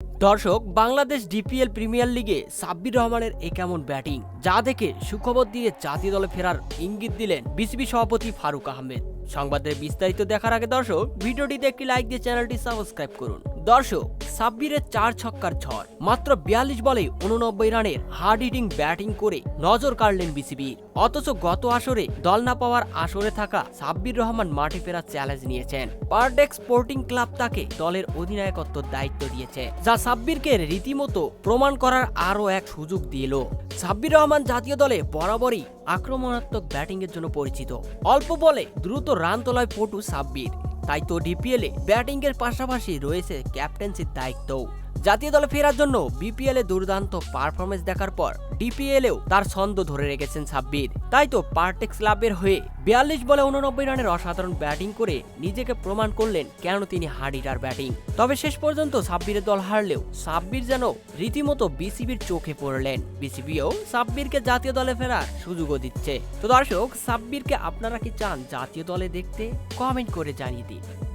দর্শক, Bangladesh DPL premier লিগে সাব্বির রহমানের এ কেমন ব্যাটিং, যা দেখে সুখবর দিয়ে জাতীয় দলে ফেরার ইঙ্গিত দিলেন বিসিবি সভাপতি ফারুক আহমেদ। সংবাদের বিস্তারিত দেখার আগে দর্শক, ভিডিওটিতে একটি লাইক দিয়ে চ্যানেলটি সাবস্ক্রাইব করুন। দর্শক, সাব্বিরের 4 ছক্কার ঝড়, মাত্র 42 বলে 89 রানের হার্ড হিটিং ব্যাটিং করে নজর কাড়লেন বিসিবির। অথচ গত আসরে দল না পাওয়ার আসরে থাকা সাব্বির রহমান মাঠে ফেরার চ্যালেঞ্জ নিয়েছেন। পারডেক্স স্পোর্টিং ক্লাব তাকে দলের অধিনায়কত্বের দায়িত্ব দিয়েছে, যা সাব্বিরকে রীতিমতো প্রমাণ করার আরও এক সুযোগ দিল। সাব্বির রহমান জাতীয় দলে বরাবরই আক্রমণাত্মক ব্যাটিং এর জন্য পরিচিত। অল্প বলে দ্রুত রান তোলায় পটু সাব্বির, তাই তো ডিপিএলে ব্যাটিং এর পাশাপাশি রয়েছে ক্যাপ্টেন্সির দায়িত্বও। জাতীয় দলে ফেরার জন্য বিপিএলে দুর্দান্ত পারফরমেন্স দেখার পর ডিপিএলেও তার ছন্দ ধরে রেখেছেন সাব্বির। তাই তো পারটেক্স ক্লাবের হয়ে 42 বলে 89 রানের অসাধারণ ব্যাটিং করে নিজেকে প্রমাণ করলেন কেন তিনি হার্ড হিটার ব্যাটিং। তবে শেষ পর্যন্ত সাব্বিরের দল হারলেও সাব্বির যেন রীতিমতো বিসিবির চোখে পড়লেন। বিসিবিও সাব্বিরকে জাতীয় দলে ফেরার সুযোগও দিচ্ছে। তো দর্শক, সাব্বিরকে আপনারা কি চান জাতীয় দলে দেখতে? কমেন্ট করে জানিয়ে দিন।